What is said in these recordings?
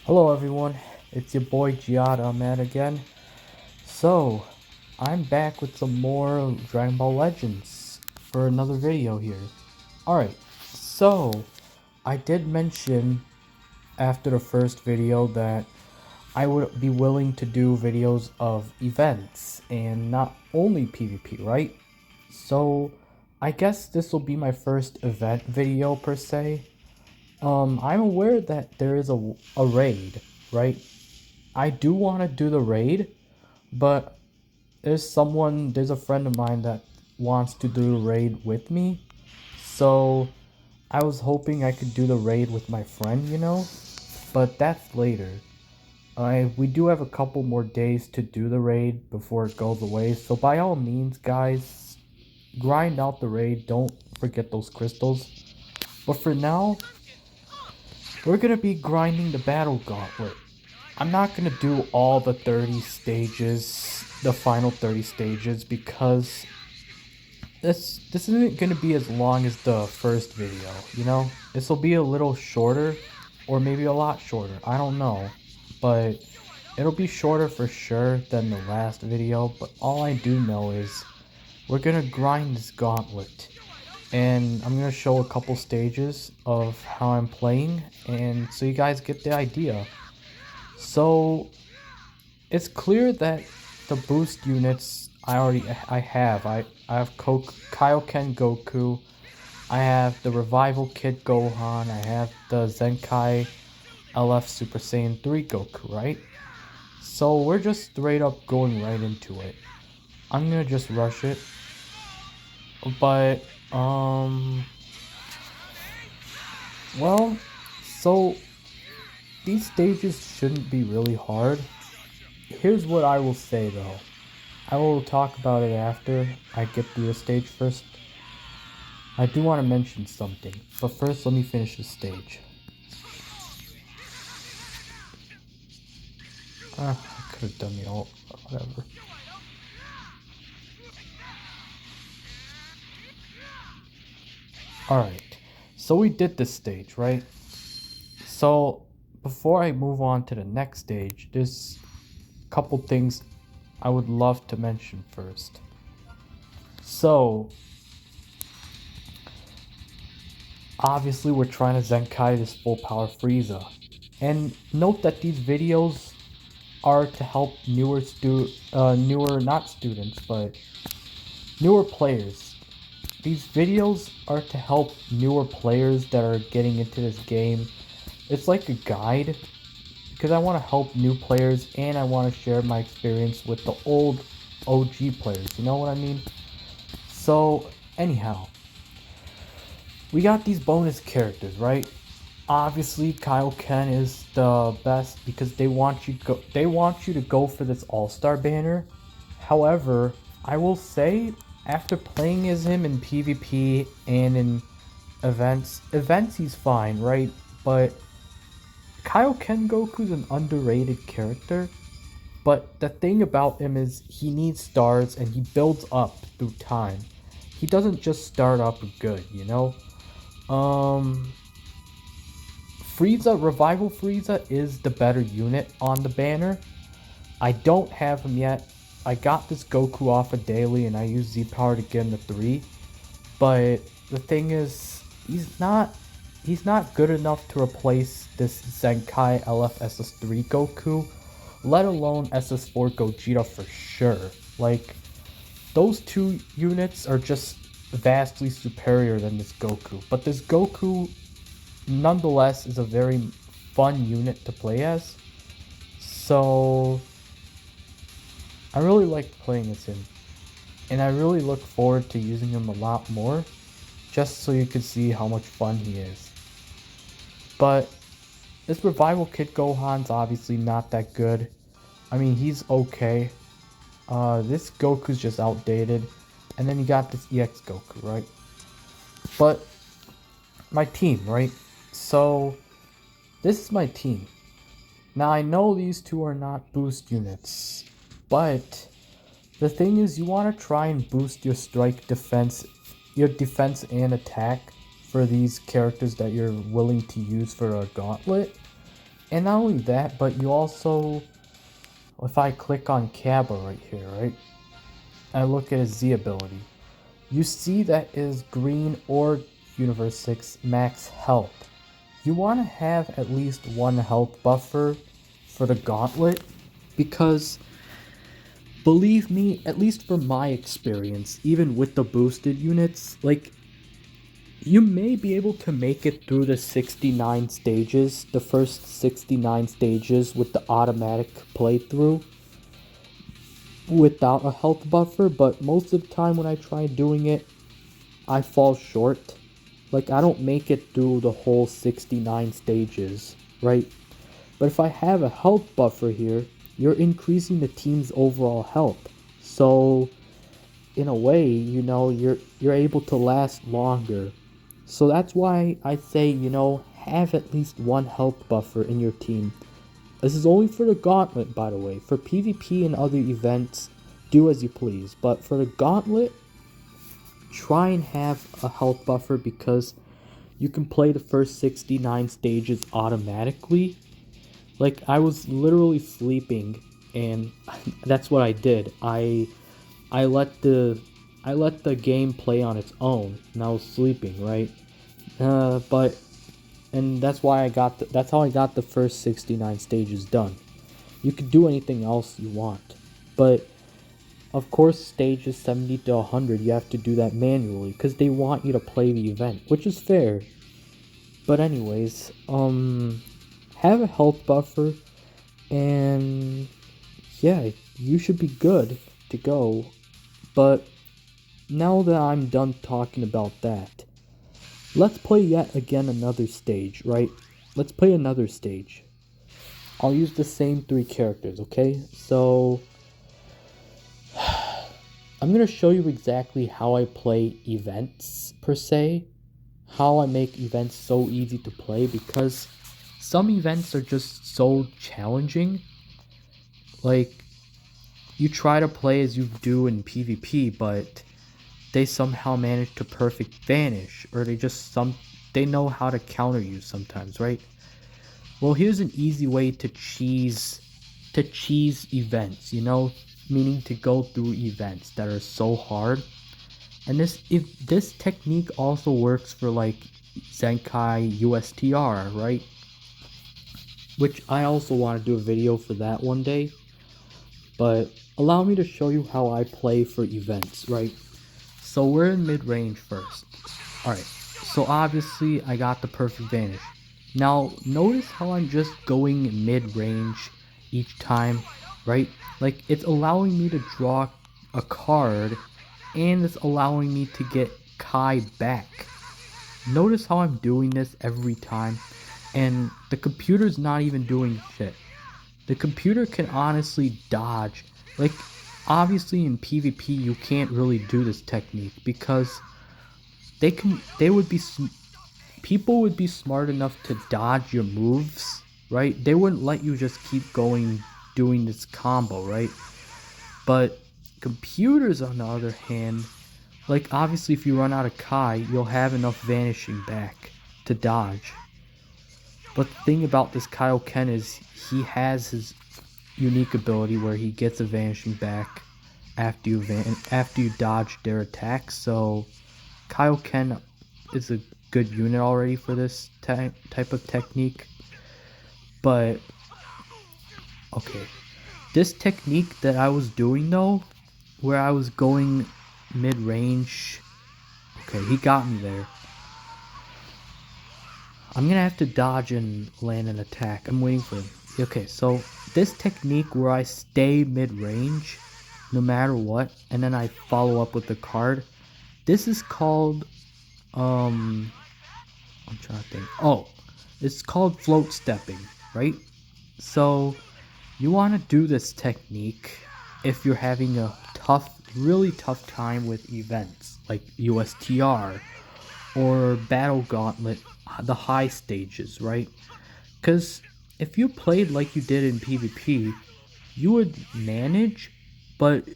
Hello everyone, it's your boy Giada Ahmed again. So, I'm back with some more Dragon Ball Legends for another video here. Alright, so I did mention after the first video that I would be willing to do videos of events and not only PvP, right? So, I guess this will be my first event video per se. I'm aware that there is a raid, right? I do want to do the raid, but there's a friend of mine that wants to do the raid with me. So I was hoping I could do the raid with my friend, but that's later. We do have a couple more days to do the raid before it goes away. So by all means, guys, grind out the raid. Don't forget those crystals. But for now, we're gonna be grinding the battle gauntlet. I'm not gonna do all the 30 stages, the final 30 stages, because this isn't gonna be as long as the first video. This will be a little shorter, or maybe a lot shorter, I don't know. But it'll be shorter for sure than the last video, but all I do know is we're gonna grind this gauntlet. And I'm gonna show a couple stages of how I'm playing, and so you guys get the idea. So it's clear that the boost units I have. I have Kaioken Goku. I have the Revival Kid Gohan. I have the Zenkai LF Super Saiyan 3 Goku, right? So we're just straight up going right into it. I'm gonna just rush it. But well, so these stages shouldn't be really hard. Here's what I will say though. I will talk about it after I get through the stage first. I do want to mention something, but first let me finish the stage. I could have done the ult, whatever. Alright, so we did this stage, right? So before I move on to the next stage, there's a couple things I would love to mention first. So obviously we're trying to Zenkai this full power Frieza. And note that these videos are to help not students, but newer players. These videos are to help newer players that are getting into this game. It's like a guide, because I want to help new players and I want to share my experience with the old OG players, you know what I mean? So, anyhow, we got these bonus characters, right? Obviously, Kaioken is the best because they want you to go for this All-Star banner. However, I will say after playing as him in PvP and in events he's fine, right? But Kaioken Goku's an underrated character. But the thing about him is he needs stars and he builds up through time. He doesn't just start up good. Um Revival Frieza is the better unit on the banner. I don't have him yet. I got this Goku off a daily and I used Z power to get him to 3. But the thing is, he's not good enough to replace this Zenkai LFSS3 Goku, let alone SS4 Gogeta for sure. Like, those two units are just vastly superior than this Goku. But this Goku nonetheless is a very fun unit to play as. So I really like playing as him. And I really look forward to using him a lot more, just so you can see how much fun he is. But this Revival Kid Gohan's obviously not that good. I mean, he's okay. This Goku's just outdated. And then you got this EX Goku, right? But my team, right? So this is my team. Now I know these two are not boost units, but the thing is you want to try and boost your your defense and attack for these characters that you're willing to use for a gauntlet. And not only that, but you also, if I click on Kaba right here, right, I look at his Z ability, you see that is green or Universe 6 max health. You want to have at least one health buffer for the gauntlet, because believe me, at least from my experience, even with the boosted units, like, you may be able to make it through the 69 stages, the first 69 stages with the automatic playthrough without a health buffer, but most of the time when I try doing it, I fall short. Like, I don't make it through the whole 69 stages, right? But if I have a health buffer here, you're increasing the team's overall health. So, in a way, you're able to last longer. So that's why I say, have at least one health buffer in your team. This is only for the gauntlet, by the way. For PvP and other events, do as you please. But for the gauntlet, try and have a health buffer, because you can play the first 69 stages automatically. Like, I was literally sleeping, and that's what I did. I let the game play on its own, and I was sleeping, right? But and that's why that's how I got the first 69 stages done. You could do anything else you want, but of course stages 70 to 100 you have to do that manually because they want you to play the event, which is fair. But anyways, have a health buffer, and yeah, you should be good to go. But now that I'm done talking about that, let's play yet again another stage, right? Let's play another stage. I'll use the same three characters, okay? So, I'm gonna show you exactly how I play events, per se. How I make events so easy to play, because some events are just so challenging. Like, you try to play as you do in PvP, but they somehow manage to perfect vanish, or they know how to counter you sometimes, right? Well, here's an easy way to cheese events, meaning to go through events that are so hard. And this technique also works for like zenkai USTR, right? Which I also want to do a video for that one day. But allow me to show you how I play for events, right? So we're in mid-range first. Alright, so obviously I got the perfect vanish. Now notice how I'm just going mid-range each time, right? Like, it's allowing me to draw a card, and it's allowing me to get Kai back. Notice how I'm doing this every time, and the computer's not even doing shit. The computer can honestly dodge. Like, obviously in PvP you can't really do this technique, because people would be smart enough to dodge your moves, right? They wouldn't let you just keep going doing this combo, right? But computers, on the other hand, like, obviously if you run out of Kai, you'll have enough vanishing back to dodge. But the thing about this Kaioken is he has his unique ability where he gets a vanishing back after you dodge their attack. So Kaioken is a good unit already for this type of technique. But okay, this technique that I was doing though, where I was going mid-range, okay, he got me there. I'm gonna have to dodge and land an attack. I'm waiting for him. Okay, so this technique where I stay mid-range no matter what, and then I follow up with the card, this is called, I'm trying to think. Oh, it's called float stepping, right? So you want to do this technique if you're having a really tough time with events like USTR or Battle Gauntlet, the high stages, right? Because if you played like you did in PvP, you would manage, but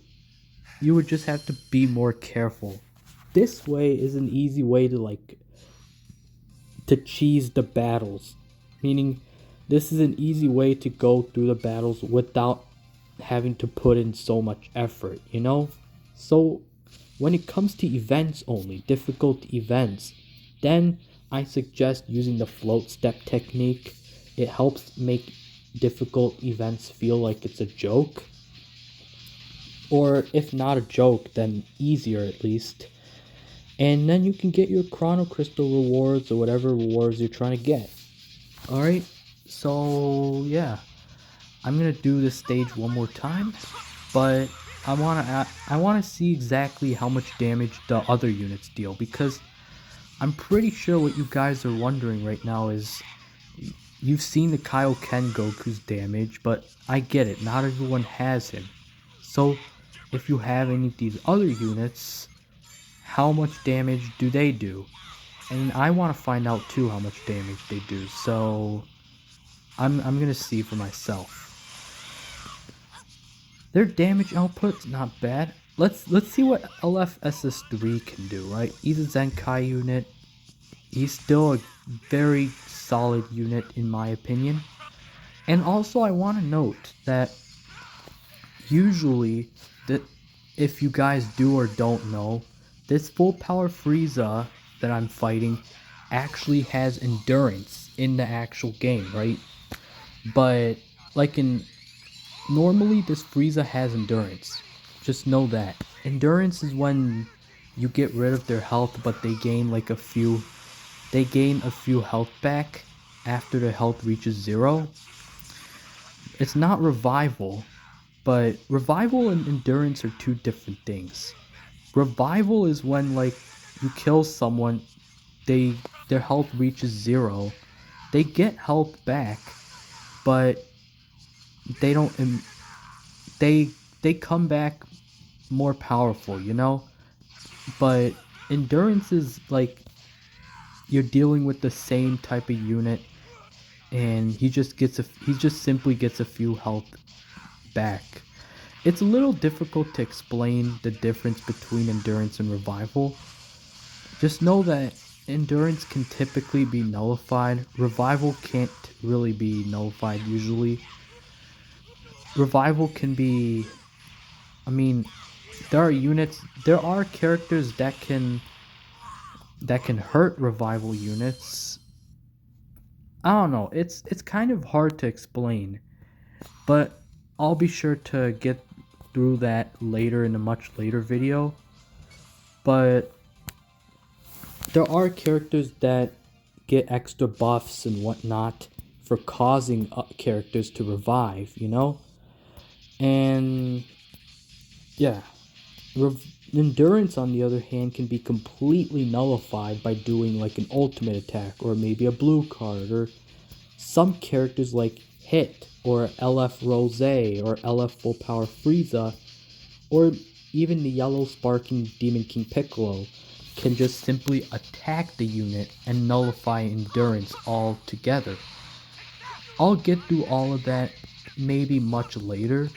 you would just have to be more careful. This way is an easy way to cheese the battles, meaning this is an easy way to go through the battles without having to put in so much effort, you know? So when it comes to events only, difficult events, then I suggest using the float step technique. It helps make difficult events feel like it's a joke. Or if not a joke, then easier at least. And then you can get your Chrono Crystal rewards or whatever rewards you're trying to get. Alright, so yeah. I'm gonna do this stage one more time, but I wanna see exactly how much damage the other units deal, because I'm pretty sure what you guys are wondering right now is you've seen the Kaioken Goku's damage, but I get it, not everyone has him. So if you have any of these other units, how much damage do they do? And I want to find out too how much damage they do, so I'm gonna see for myself. Their damage output's not bad. Let's see what LFSS3 can do, right? He's a Zenkai unit. He's still a very solid unit in my opinion. And also I want to note that usually, that if you guys do or don't know, this full power Frieza that I'm fighting actually has endurance in the actual game, right? But like normally this Frieza has endurance. Just know that. Endurance is when you get rid of their health, but they gain like a few health back after the health reaches 0. It's not revival, but revival and endurance are two different things. Revival is when like you kill someone, their health reaches 0, they get health back, but they don't they come back more powerful, you know? But endurance is like you're dealing with the same type of unit, and he just simply gets a few health back. It's a little difficult to explain the difference between endurance and revival. Just know that endurance can typically be nullified. Revival can't really be nullified usually. Revival can be, I mean, there are characters that can hurt revival units. I don't know, it's kind of hard to explain, but I'll be sure to get through that later in a much later video. But there are characters that get extra buffs and whatnot for causing characters to revive, you know? And yeah, endurance on the other hand can be completely nullified by doing like an ultimate attack, or maybe a blue card, or some characters like Hit or LF Rose or LF Full Power Frieza, or even the yellow sparking Demon King Piccolo can just simply attack the unit and nullify endurance altogether. I'll get through all of that maybe much later,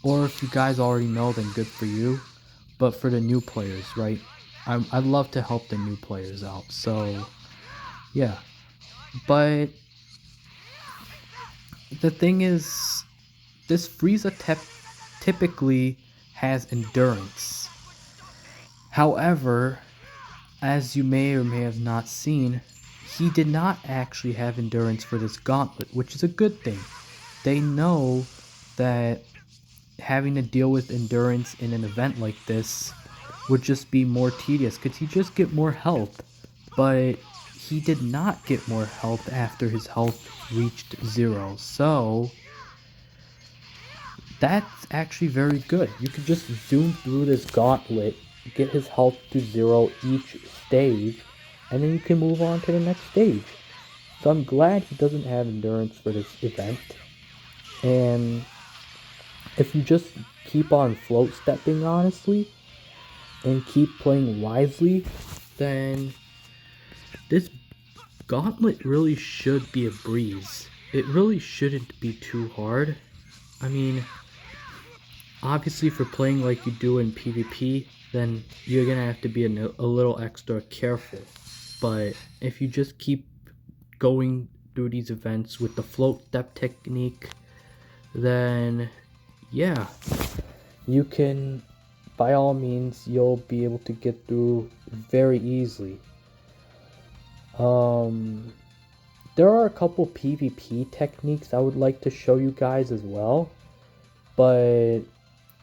or if you guys already know, then good for you. But for the new players, right? I'd love to help the new players out, so yeah. But the thing is, this Frieza typically has endurance. However, as you may or may have not seen, he did not actually have endurance for this gauntlet, which is a good thing. They know that having to deal with endurance in an event like this would just be more tedious, because he'd just get more health. But he did not get more health after his health reached 0, so that's actually very good. You could just zoom through this gauntlet, get his health to 0 each stage, and then you can move on to the next stage. So I'm glad he doesn't have endurance for this event. And if you just keep on float stepping honestly, and keep playing wisely, then this gauntlet really should be a breeze. It really shouldn't be too hard. I mean, obviously for playing like you do in PvP, then you're gonna have to be a little extra careful. But if you just keep going through these events with the float step technique, then yeah, you can, by all means, you'll be able to get through very easily. There are a couple PvP techniques I would like to show you guys as well, but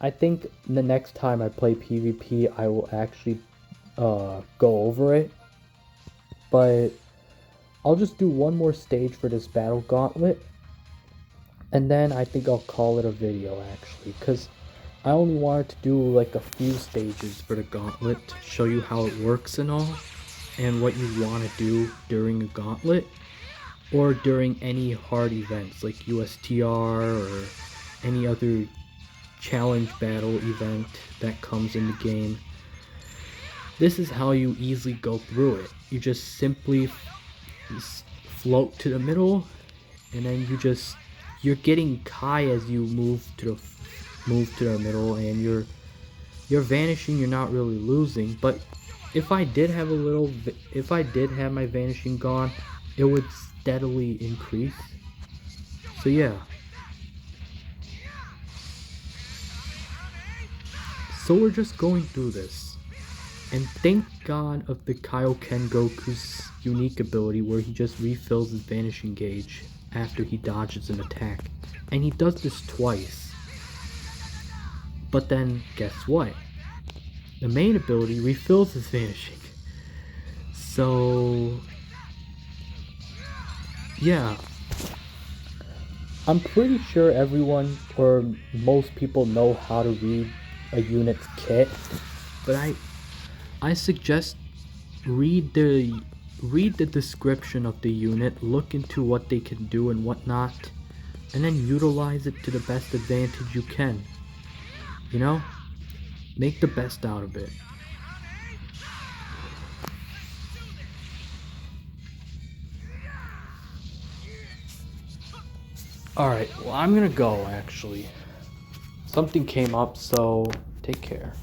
I think the next time I play PvP I will actually go over it. But I'll just do one more stage for this battle gauntlet, and then I think I'll call it a video actually, because I only wanted to do like a few stages for the gauntlet to show you how it works and all, and what you want to do during a gauntlet or during any hard events like USTR or any other challenge battle event that comes in the game. This is how you easily go through it. You just simply float to the middle, and then you're getting Kai as you move to the middle, and you're vanishing. You're not really losing, but if I did have my vanishing gone, it would steadily increase. So yeah. So we're just going through this, and thank God of the Kaioken Goku's unique ability where he just refills his vanishing gauge after he dodges an attack, and he does this twice. But then guess what? The main ability refills his vanishing. So yeah, I'm pretty sure everyone or most people know how to read a unit's kit, but I suggest read the description of the unit, look into what they can do and whatnot, and then utilize it to the best advantage you can. You know? Make the best out of it. Alright, well I'm gonna go actually. Something came up, so take care.